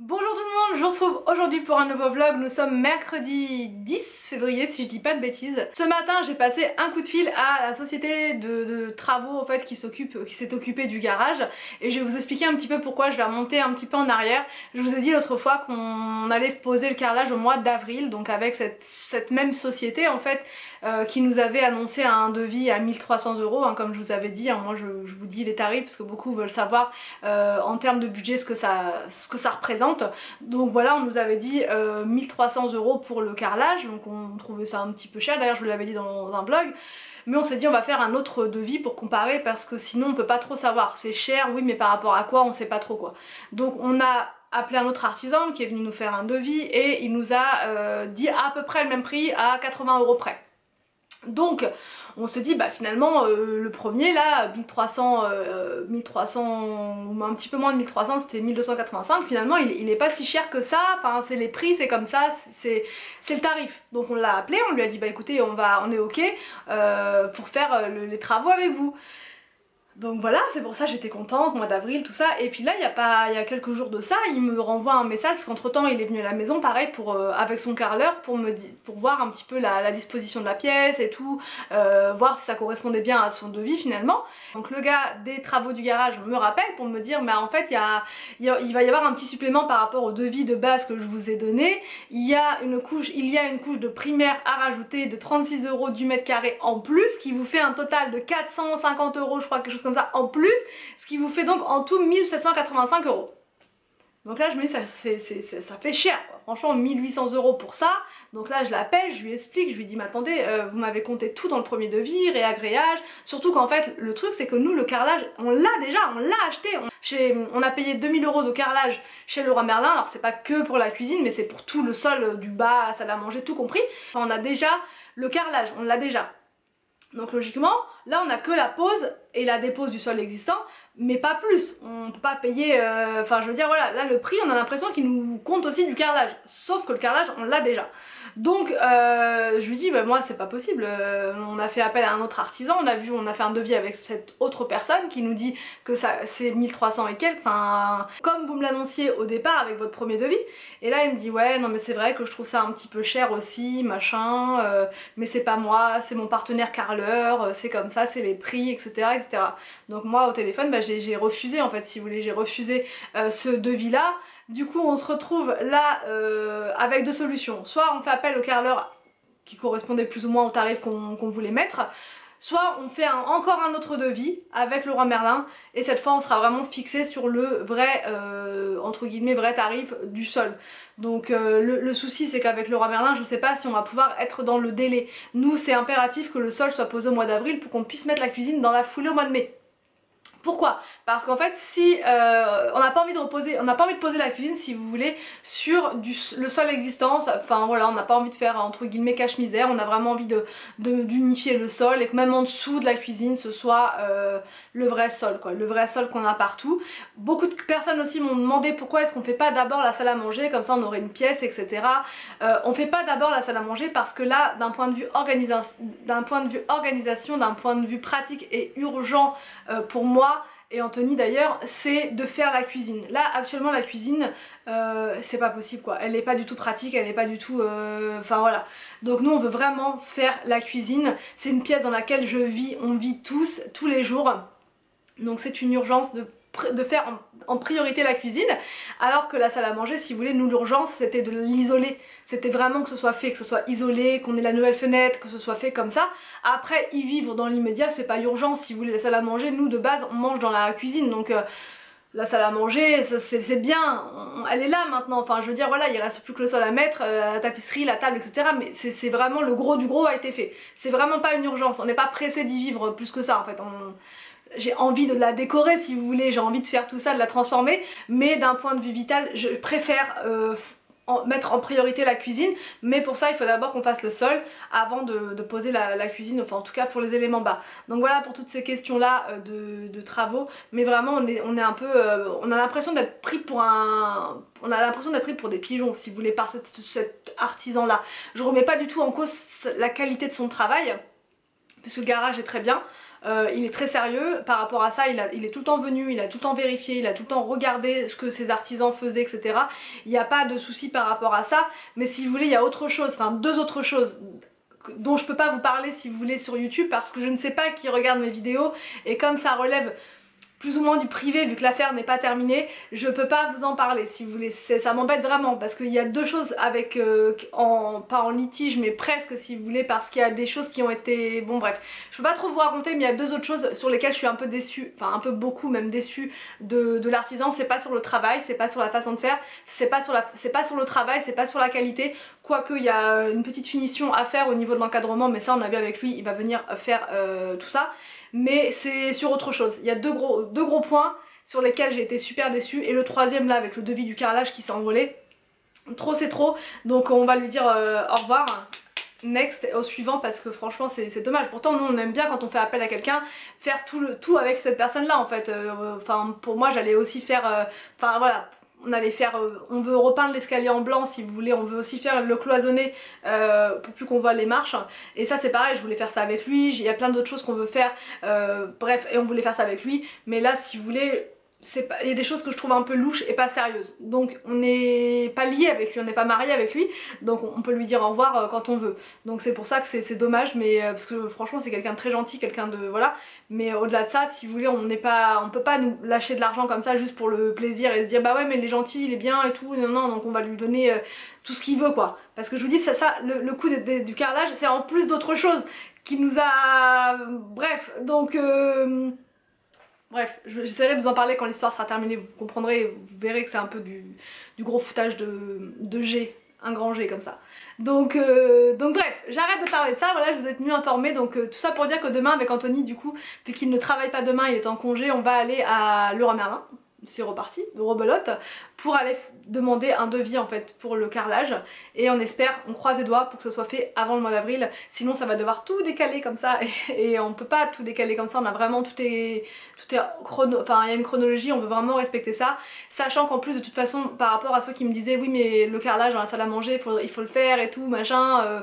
Bonjour tout le monde, je vous retrouve aujourd'hui pour un nouveau vlog. Nous sommes mercredi 10 février si je dis pas de bêtises. Ce matin j'ai passé un coup de fil à la société de travaux en fait qui s'est occupée du garage, et je vais vous expliquer un petit peu pourquoi. Je vais remonter un petit peu en arrière. Je vous ai dit l'autre fois qu'on allait poser le carrelage au mois d'avril, donc avec cette même société en fait qui nous avait annoncé un devis à 1300 €, hein, comme je vous avais dit, hein. Moi je vous dis les tarifs parce que beaucoup veulent savoir en termes de budget ce que ça représente. Donc voilà, on nous avait dit 1300 € pour le carrelage, donc on trouvait ça un petit peu cher. D'ailleurs je vous l'avais dit dans un blog, mais on s'est dit on va faire un autre devis pour comparer, parce que sinon on peut pas trop savoir. C'est cher oui, mais par rapport à quoi on sait pas trop quoi. Donc on a appelé un autre artisan qui est venu nous faire un devis, et il nous a dit à peu près le même prix, à 80 € près. Donc on se dit bah finalement le premier là 1300 ou un petit peu moins de 1300, c'était 1285, finalement il est pas si cher que ça. Enfin c'est les prix, c'est comme ça, c'est le tarif. Donc on l'a appelé, on lui a dit bah écoutez on est ok pour faire les travaux avec vous. Donc voilà, c'est pour ça j'étais contente, mois d'avril, tout ça. Et puis là, il y a quelques jours de ça, il me renvoie un message, parce qu'entre temps il est venu à la maison, pareil, avec son carreleur, pour voir un petit peu la disposition de la pièce et tout, voir si ça correspondait bien à son devis finalement. Donc le gars des travaux du garage me rappelle pour me dire, mais en fait il va y avoir un petit supplément par rapport au devis de base que je vous ai donné. Il y a une couche de primaire à rajouter de 36 € du mètre carré en plus, qui vous fait un total de 450 € je crois, quelque chose comme ça en plus, ce qui vous fait donc en tout 1785 €. Donc là je me dis ça fait cher quoi. Franchement 1800 € pour ça. Donc là je l'appelle, je lui explique, je lui dis mais attendez, vous m'avez compté tout dans le premier devis, réagréage, surtout qu'en fait le truc c'est que nous le carrelage on l'a déjà, on l'a acheté, on a payé 2000 € de carrelage chez Leroy Merlin. Alors c'est pas que pour la cuisine, mais c'est pour tout le sol du bas, salle à manger, tout compris. Enfin, on a déjà le carrelage, on l'a déjà. Donc logiquement, là on a que la pose et la dépose du sol existant, mais pas plus. On peut pas payer, enfin je veux dire voilà, là le prix on a l'impression qu'il nous compte aussi du carrelage, sauf que le carrelage on l'a déjà. Donc je lui dis bah moi c'est pas possible, on a fait appel à un autre artisan, on a fait un devis avec cette autre personne qui nous dit que ça c'est 1300 et quelques, enfin comme vous me l'annonciez au départ avec votre premier devis. Et là il me dit ouais non mais c'est vrai que je trouve ça un petit peu cher aussi, machin, mais c'est pas moi, c'est mon partenaire carreleur, c'est comme ça, c'est les prix, etc. etc. Donc moi au téléphone bah, j'ai refusé en fait, si vous voulez, j'ai refusé ce devis là. Du coup on se retrouve là avec deux solutions. Soit on fait appel au carreleur qui correspondait plus ou moins au tarif qu'on voulait mettre, soit on fait encore un autre devis avec Leroy Merlin, et cette fois on sera vraiment fixé sur le vrai entre guillemets vrai tarif du sol. Donc le souci c'est qu'avec Leroy Merlin je sais pas si on va pouvoir être dans le délai. Nous c'est impératif que le sol soit posé au mois d'avril pour qu'on puisse mettre la cuisine dans la foulée au mois de mai. Pourquoi? Parce qu'en fait si on n'a pas envie de poser la cuisine, si vous voulez, sur le sol existant. Enfin voilà, on n'a pas envie de faire entre guillemets cache-misère, on a vraiment envie d'unifier le sol, et que même en dessous de la cuisine ce soit le vrai sol quoi, le vrai sol qu'on a partout. Beaucoup de personnes aussi m'ont demandé pourquoi est-ce qu'on fait pas d'abord la salle à manger, comme ça on aurait une pièce, etc. On fait pas d'abord la salle à manger parce que là d'un point de vue organisation, d'un point de vue pratique et urgent pour moi et Anthony d'ailleurs, c'est de faire la cuisine. Là actuellement la cuisine c'est pas possible quoi, elle est pas du tout pratique, elle est pas du tout enfin voilà. Donc nous on veut vraiment faire la cuisine, c'est une pièce dans laquelle on vit tous les jours. Donc c'est une urgence de faire en priorité la cuisine, alors que la salle à manger, si vous voulez, nous l'urgence c'était de l'isoler, c'était vraiment que ce soit fait, que ce soit isolé, qu'on ait la nouvelle fenêtre, que ce soit fait comme ça. Après y vivre dans l'immédiat c'est pas urgent, si vous voulez. La salle à manger, nous de base on mange dans la cuisine, donc la salle à manger c'est bien, elle est là maintenant, enfin je veux dire voilà, il reste plus que le sol à mettre, la tapisserie, la table, etc. Mais c'est vraiment le gros du gros a été fait, c'est vraiment pas une urgence, on n'est pas pressé d'y vivre plus que ça en fait. J'ai envie de la décorer si vous voulez, j'ai envie de faire tout ça, de la transformer, mais d'un point de vue vital je préfère mettre en priorité la cuisine. Mais pour ça il faut d'abord qu'on fasse le sol avant de poser la cuisine, enfin en tout cas pour les éléments bas. Donc voilà pour toutes ces questions là de travaux, mais vraiment on est un peu on a l'impression d'être pris pour des pigeons si vous voulez par cet artisan là. Je remets pas du tout en cause la qualité de son travail, puisque le garage est très bien. il est très sérieux par rapport à ça, il est tout le temps venu, il a tout le temps vérifié, il a tout le temps regardé ce que ses artisans faisaient, etc. Il n'y a pas de souci par rapport à ça, mais si vous voulez il y a autre chose, enfin deux autres choses dont je peux pas vous parler si vous voulez sur YouTube parce que je ne sais pas qui regarde mes vidéos et comme ça relève plus ou moins du privé vu que l'affaire n'est pas terminée, je peux pas vous en parler si vous voulez, ça m'embête vraiment parce qu'il y a deux choses avec, pas en litige mais presque si vous voulez parce qu'il y a des choses qui ont été, bon bref, je peux pas trop vous raconter mais il y a deux autres choses sur lesquelles je suis un peu déçue, enfin un peu beaucoup même déçue de l'artisan, c'est pas sur le travail, c'est pas sur la façon de faire, c'est pas sur le travail, c'est pas sur la qualité, quoique il y a une petite finition à faire au niveau de l'encadrement mais ça on a vu avec lui, il va venir faire tout ça. Mais c'est sur autre chose. Il y a deux gros points sur lesquels j'ai été super déçue et le troisième là avec le devis du carrelage qui s'est envolé. Trop c'est trop, donc on va lui dire au revoir. Next, au suivant parce que franchement c'est dommage. Pourtant nous on aime bien quand on fait appel à quelqu'un faire tout avec cette personne là en fait. Enfin pour moi j'allais aussi faire, enfin voilà. On allait faire, on veut repeindre l'escalier en blanc si vous voulez, on veut aussi faire le cloisonner pour plus qu'on voit les marches et ça c'est pareil, je voulais faire ça avec lui, il y a plein d'autres choses qu'on veut faire, bref et on voulait faire ça avec lui mais là si vous voulez il y a des choses que je trouve un peu louches et pas sérieuses donc on n'est pas lié avec lui, on n'est pas marié avec lui donc on peut lui dire au revoir quand on veut donc c'est pour ça que c'est dommage mais parce que franchement c'est quelqu'un de très gentil, quelqu'un de voilà mais au-delà de ça si vous voulez on peut pas nous lâcher de l'argent comme ça juste pour le plaisir et se dire bah ouais mais il est gentil, il est bien et tout, non donc on va lui donner tout ce qu'il veut quoi parce que je vous dis ça le coût du carrelage c'est en plus d'autres choses qui nous a bref donc bref, j'essaierai de vous en parler quand l'histoire sera terminée, vous comprendrez, vous verrez que c'est un peu du gros foutage de G, un grand G comme ça. Donc bref, j'arrête de parler de ça, voilà, je vous ai tenu informé, donc tout ça pour dire que demain avec Anthony, du coup, vu qu'il ne travaille pas demain, il est en congé, on va aller à Leroy Merlin, c'est reparti, de Rebelote, pour aller demander un devis en fait pour le carrelage et on espère, on croise les doigts pour que ce soit fait avant le mois d'avril, sinon ça va devoir tout décaler comme ça et on peut pas tout décaler comme ça, on a vraiment tout est chrono, enfin il y a une chronologie, on veut vraiment respecter ça, sachant qu'en plus de toute façon par rapport à ceux qui me disaient oui mais le carrelage dans la salle à manger il faut le faire et tout machin,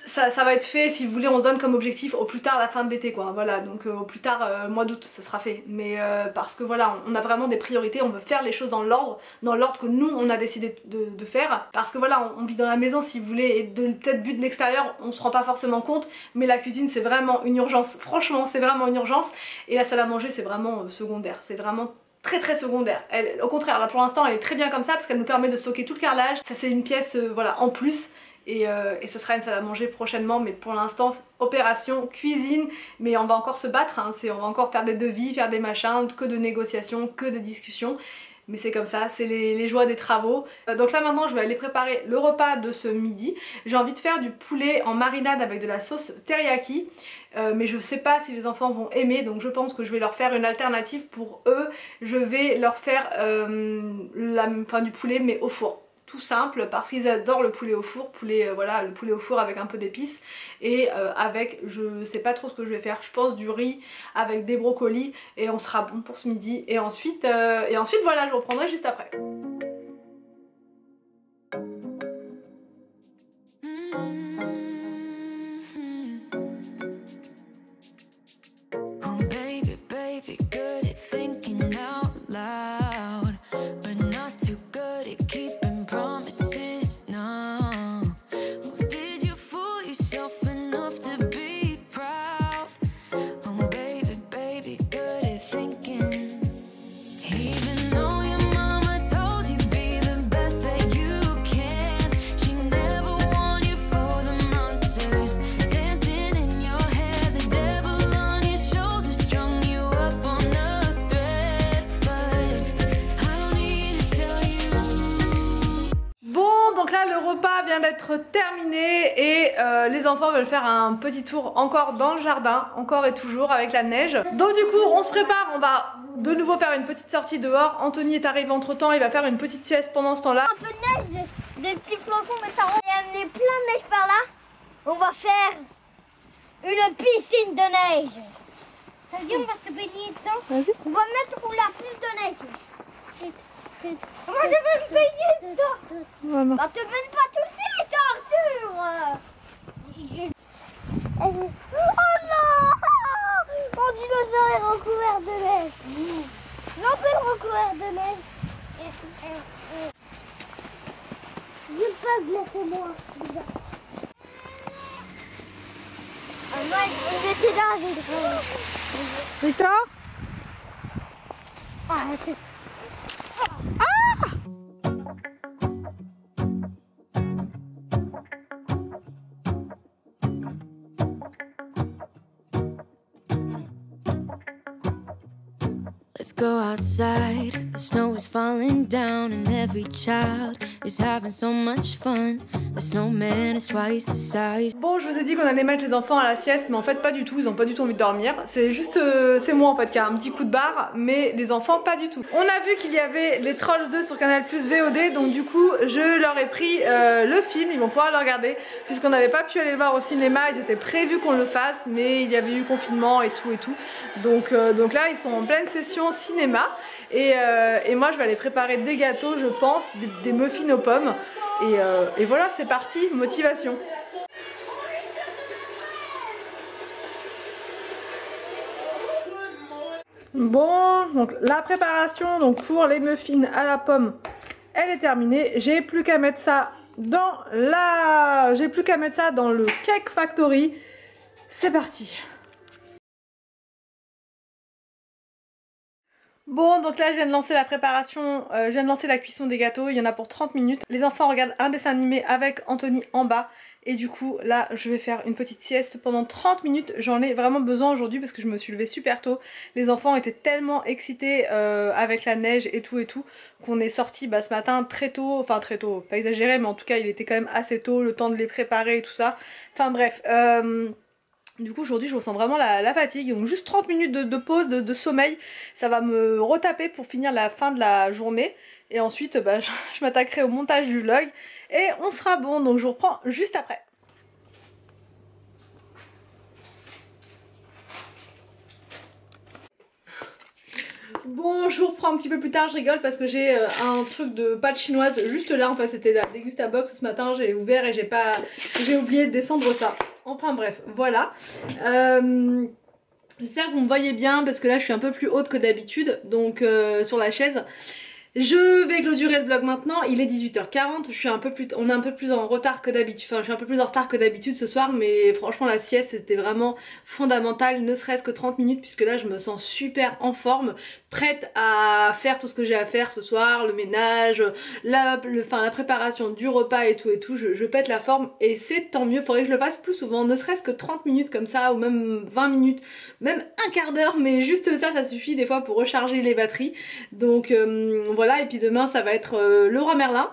ça va être fait si vous voulez, on se donne comme objectif au plus tard la fin de l'été quoi, voilà donc au plus tard mois d'août ça sera fait mais parce que voilà on a vraiment des priorités, on veut faire les choses dans l'ordre que nous on a décidé de faire parce que voilà on vit dans la maison si vous voulez et peut-être vu de l'extérieur on se rend pas forcément compte mais la cuisine c'est vraiment une urgence, franchement c'est vraiment une urgence et la salle à manger c'est vraiment secondaire, c'est vraiment très secondaire. Au contraire là pour l'instant elle est très bien comme ça parce qu'elle nous permet de stocker tout le carrelage, ça c'est une pièce voilà en plus. Et ce sera une salle à manger prochainement mais pour l'instant opération cuisine mais on va encore se battre, hein, on va encore faire des devis, faire des machins, que de négociations, que de discussions mais c'est comme ça, c'est les joies des travaux. Donc là maintenant je vais aller préparer le repas de ce midi. J'ai envie de faire du poulet en marinade avec de la sauce teriyaki mais je sais pas si les enfants vont aimer donc je pense que je vais leur faire une alternative pour eux. Je vais leur faire du poulet mais au four. Tout simple parce qu'ils adorent le poulet au four, voilà, le poulet au four avec un peu d'épices et avec, je sais pas trop ce que je vais faire, je pense du riz avec des brocolis et on sera bon pour ce midi et ensuite voilà je reprendrai juste après. Oh baby, baby, good at thinking out loud, but not too good at keeping promises, no. Oh, did you fool yourself enough to be proud? Oh baby, baby, good at thinking. Even though your mama told you be the best that you can, she never warned you for the monsters dancing in your head, the devil on your shoulder strung you up on a thread, but I don't need to tell you. Bon donc là le repas vient d'être terminé et les enfants veulent faire un petit tour encore dans le jardin, encore et toujours avec la neige. Donc du coup on se prépare, on va de nouveau faire une petite sortie dehors. Anthony est arrivé entre temps, il va faire une petite sieste pendant ce temps là. Un peu de neige, des petits flocons mais ça on a amené plein de neige par là. On va faire une piscine de neige. Ça veut dire on va se baigner dedans. On va mettre où la plus de neige. Moi je veux me baigner dedans. Voilà. Bah te baigne pas tout de suite Arthur. Oh non. recouvert de neige. J'ai pas glacé moi. Moi, j'étais là, j'ai Victor? arrêtez. Let's go outside. The snow is falling down, and every child is having so much fun. The snowman is twice the size. Bon, je vous ai dit qu'on allait mettre les enfants à la sieste, mais en fait pas du tout, ils ont pas du tout envie de dormir. C'est juste, c'est moi en fait qui a un petit coup de barre, mais les enfants pas du tout. On a vu qu'il y avait les Trolls 2 sur Canal+ VOD, donc du coup je leur ai pris le film, ils vont pouvoir le regarder, puisqu'on n'avait pas pu aller le voir au cinéma, il était prévu qu'on le fasse, mais il y avait eu confinement et tout. Donc là ils sont en pleine session cinéma. Et moi je vais aller préparer des gâteaux, je pense, des muffins aux pommes. Et voilà, c'est parti, motivation. Bon, donc la préparation donc pour les muffins à la pomme, elle est terminée. J'ai plus qu'à mettre ça dans le Cake Factory. C'est parti. Bon, donc là je viens de lancer la préparation, je viens de lancer la cuisson des gâteaux, il y en a pour 30 minutes. Les enfants regardent un dessin animé avec Anthony en bas. Et du coup là je vais faire une petite sieste pendant 30 minutes. J'en ai vraiment besoin aujourd'hui parce que je me suis levée super tôt. Les enfants étaient tellement excités avec la neige et tout qu'on est sorti ce matin très tôt. Enfin très tôt, pas exagéré, mais en tout cas il était quand même assez tôt, le temps de les préparer et tout ça. Enfin bref, du coup aujourd'hui je ressens vraiment la fatigue, donc juste 30 minutes de pause, de sommeil, ça va me retaper pour finir la fin de la journée. Et ensuite je m'attaquerai au montage du vlog et on sera bon, donc je vous reprends juste après. Bon, je vous reprends un petit peu plus tard, je rigole parce que j'ai un truc de pâte chinoise juste là, enfin c'était la Dégustabox ce matin, j'ai ouvert et j'ai oublié de descendre ça. Enfin bref, voilà. J'espère que vous me voyez bien parce que là je suis un peu plus haute que d'habitude, donc sur la chaise. Je vais clôturer le vlog maintenant, il est 18h40, on est un peu plus en retard que d'habitude, enfin je suis un peu plus en retard que d'habitude ce soir, mais franchement la sieste c'était vraiment fondamental, ne serait-ce que 30 minutes puisque là je me sens super en forme, prête à faire tout ce que j'ai à faire ce soir, le ménage, la préparation du repas et tout, je pète la forme et c'est tant mieux, faudrait que je le fasse plus souvent, ne serait-ce que 30 minutes comme ça ou même 20 minutes, même un quart d'heure, mais juste ça suffit des fois pour recharger les batteries, donc voilà. Et puis demain ça va être le roi Merlin.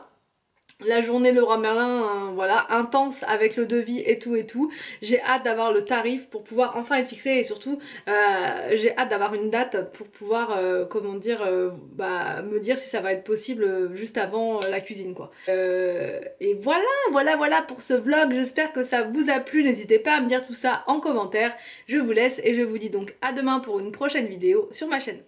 La journée le roi Merlin, voilà, intense avec le devis et tout. J'ai hâte d'avoir le tarif pour pouvoir enfin être fixé et surtout j'ai hâte d'avoir une date pour pouvoir comment dire me dire si ça va être possible juste avant la cuisine quoi. Et voilà pour ce vlog, j'espère que ça vous a plu, n'hésitez pas à me dire tout ça en commentaire. Je vous laisse et je vous dis donc à demain pour une prochaine vidéo sur ma chaîne.